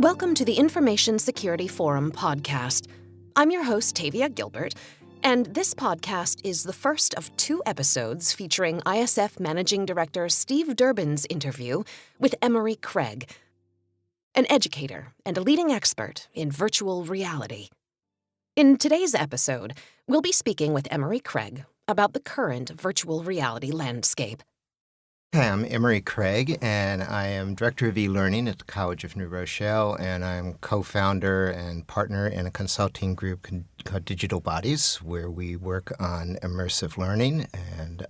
Welcome to the Information Security Forum podcast. I'm your host, Tavia Gilbert, and this podcast is the first of 2 episodes featuring ISF Managing Director Steve Durbin's interview with Emory Craig, an educator and a leading expert in virtual reality. In today's episode, we'll be speaking with Emory Craig about the current virtual reality landscape. Hi, I'm Emory Craig, and I am Director of eLearning at the College of New Rochelle, and I'm co-founder and partner in a consulting group called Digital Bodies, where we work on immersive learning and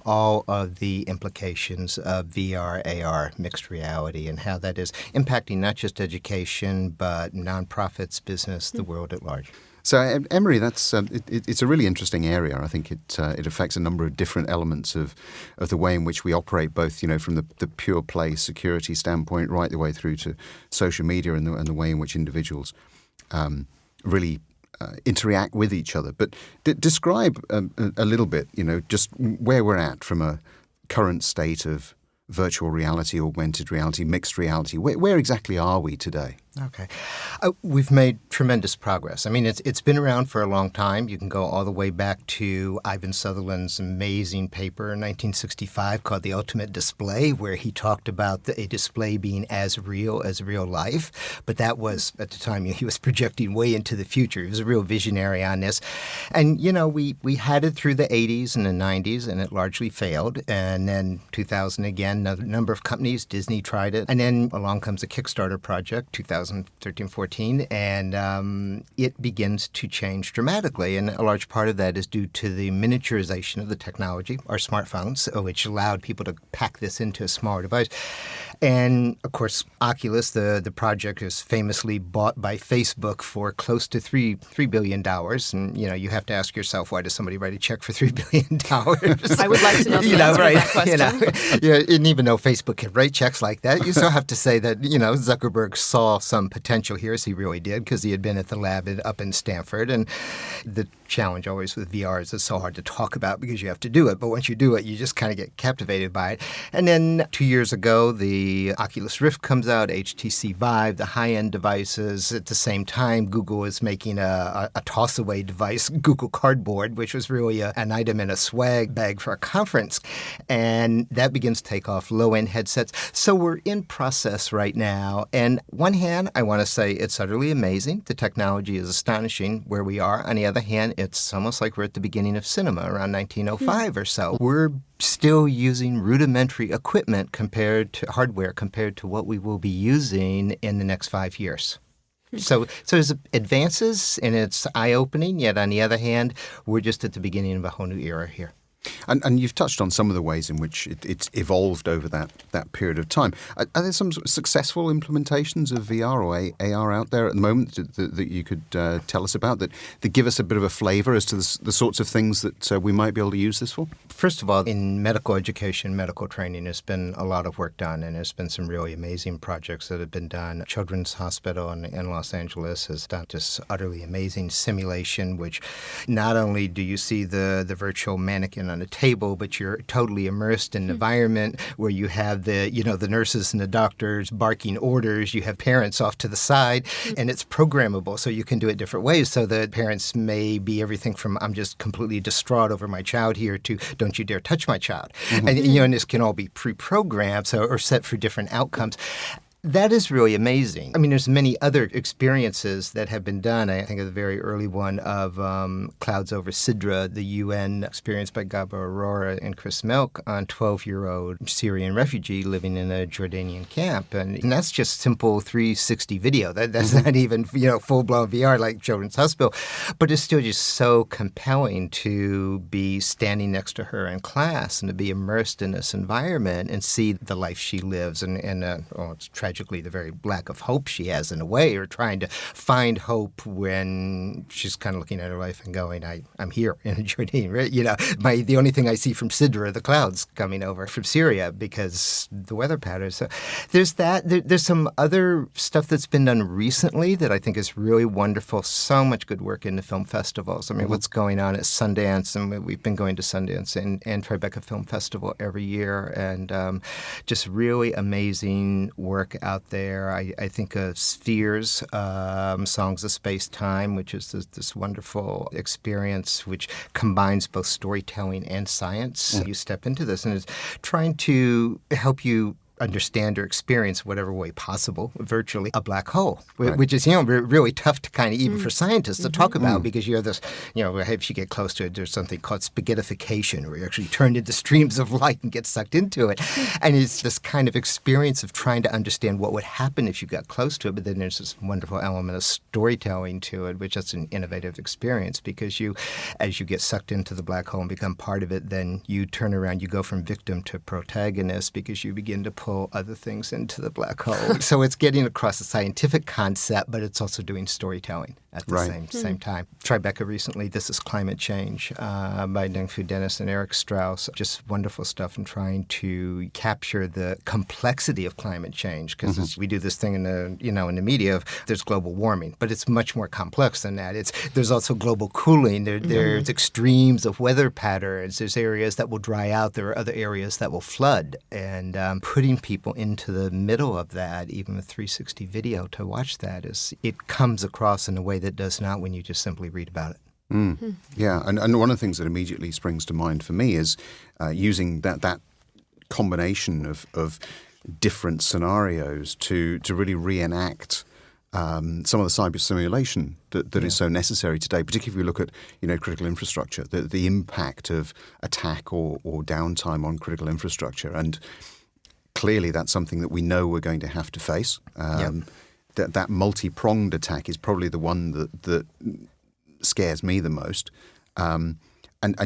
all of the implications of VR, AR, mixed reality, and how that is impacting not just education, but nonprofits, business, the world at large. So, Emory, that's it's a really interesting area. I think it affects a number of different elements of the way in which we operate, both from the pure play security standpoint, right the way through to social media and the way in which individuals really interact with each other. But describe a little bit, just where we're at from a current state of virtual reality, augmented reality, mixed reality. Where exactly are we today? Okay. We've made tremendous progress. I mean, it's been around for a long time. You can go all the way back to Ivan Sutherland's amazing paper in 1965 called The Ultimate Display, where he talked about a display being as real life. But that was, at the time, he was projecting way into the future. He was a real visionary on this. And, we had it through the 80s and the 90s, and it largely failed. And then 2000 again, another number of companies, Disney tried it. And then along comes a Kickstarter project, 2013-14, and it begins to change dramatically. And a large part of that is due to the miniaturization of the technology, our smartphones, which allowed people to pack this into a smaller device. And, of course, Oculus, the project, is famously bought by Facebook for close to $3 billion. And, you have to ask yourself, why does somebody write a check for $3 billion? I would like to know the answer to that question. And even though Facebook can write checks like that, you still have to say that, Zuckerberg saw some potential here, as he really did, because he had been at the lab up in Stanford. And the challenge always with VR is it's so hard to talk about because you have to do it. But once you do it, you just kind of get captivated by it. And then 2 years ago, the Oculus Rift comes out, HTC Vive, the high-end devices. At the same time, Google is making a toss-away device, Google Cardboard, which was really an item in a swag bag for a conference. And that begins to take off, low-end headsets. So we're in process right now. And one hand, I want to say it's utterly amazing. The technology is astonishing where we are. On the other hand, it's almost like we're at the beginning of cinema around 1905 or so. We're still using rudimentary equipment hardware compared to what we will be using in the next 5 years. So there's advances, and it's eye-opening, yet on the other hand, we're just at the beginning of a whole new era here. And you've touched on some of the ways in which it's evolved over that period of time. Are there some successful implementations of VR or AR out there at the moment that you could tell us about that give us a bit of a flavor as to the sorts of things that we might be able to use this for? First of all, in medical education, medical training, there's been a lot of work done, and there's been some really amazing projects that have been done. Children's Hospital in Los Angeles has done just utterly amazing simulation, which not only do you see the virtual mannequin on a table, but you're totally immersed in an environment where you have the nurses and the doctors barking orders. You have parents off to the side, and it's programmable, so you can do it different ways. So the parents may be everything from I'm just completely distraught over my child here to don't you dare touch my child. Mm-hmm. And this can all be pre-programmed or set for different outcomes. That is really amazing. I mean, there's many other experiences that have been done. I think of the very early one of Clouds Over Sidra, the UN experience by Gabo Aurora and Chris Milk on 12-year-old Syrian refugee living in a Jordanian camp. And that's just simple 360 video. That's not even, full-blown VR like Children's Hospital. But it's still just so compelling to be standing next to her in class and to be immersed in this environment and see the life she lives. And it's tragically the very lack of hope she has in a way, or trying to find hope when she's kind of looking at her life and going, I'm here in a Jordan, right? The only thing I see from Sidra are the clouds coming over from Syria because the weather patterns. So there's that. There's some other stuff that's been done recently that I think is really wonderful. So much good work in the film festivals. I mean, what's going on at Sundance, and we've been going to Sundance and Tribeca Film Festival every year, and just really amazing work out there. I think of Spheres, Songs of Space-Time, which is this wonderful experience which combines both storytelling and science. You step into this, and it's trying to help you understand or experience whatever way possible virtually a black hole, which is, really tough to kind of even for scientists to talk about, because you have this, if you get close to it, there's something called spaghettification, where you actually turn into streams of light and get sucked into it. And it's this kind of experience of trying to understand what would happen if you got close to it. But then there's this wonderful element of storytelling to it, which is an innovative experience, because as you get sucked into the black hole and become part of it, then you turn around, you go from victim to protagonist, because you begin to pull other things into the black hole. So it's getting across a scientific concept, but it's also doing storytelling at the same time. Tribeca recently, This is Climate Change, by Deng-Fu Dennis and Eric Strauss. Just wonderful stuff in trying to capture the complexity of climate change, because we do this thing in the media of there's global warming, but it's much more complex than that. There's also global cooling. There's extremes of weather patterns. There's areas that will dry out. There are other areas that will flood. And putting people into the middle of that, even with 360 video to watch that, it comes across in a way that does not when you just simply read about it. Yeah, and one of the things that immediately springs to mind for me is using that combination of different scenarios to really reenact some of the cyber simulation that is so necessary today, particularly if we look at critical infrastructure, the impact of attack or downtime on critical infrastructure. And clearly that's something that we know we're going to have to face. That multi-pronged attack is probably the one that scares me the most. And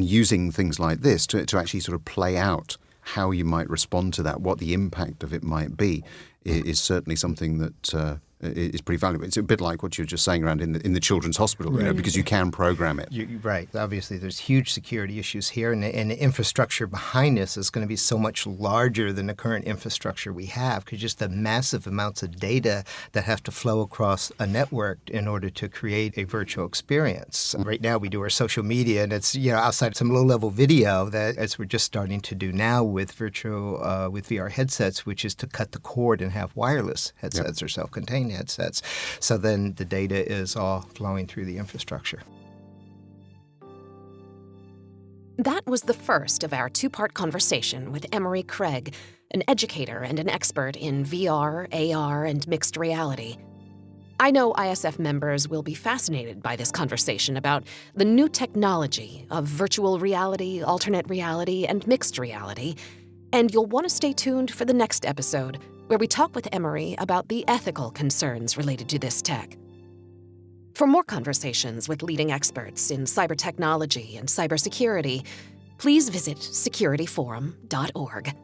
using things like this to actually sort of play out how you might respond to that, what the impact of it might be, is certainly something that is pretty valuable. It's a bit like what you were just saying around in the children's hospital, because you can program it. Right. Obviously, there's huge security issues here, and the infrastructure behind us is going to be so much larger than the current infrastructure we have, because just the massive amounts of data that have to flow across a network in order to create a virtual experience. Right now, we do our social media, and it's outside some low-level video that, as we're just starting to do now with virtual with VR headsets, which is to cut the cord and have wireless headsets or self-contained headsets. So then the data is all flowing through the infrastructure. That was the first of our two-part conversation with Emory Craig, an educator and an expert in VR, AR, and mixed reality. I know ISF members will be fascinated by this conversation about the new technology of virtual reality, alternate reality, and mixed reality, and you'll want to stay tuned for the next episode, where we talk with Emory about the ethical concerns related to this tech. For more conversations with leading experts in cyber technology and cybersecurity, please visit securityforum.org.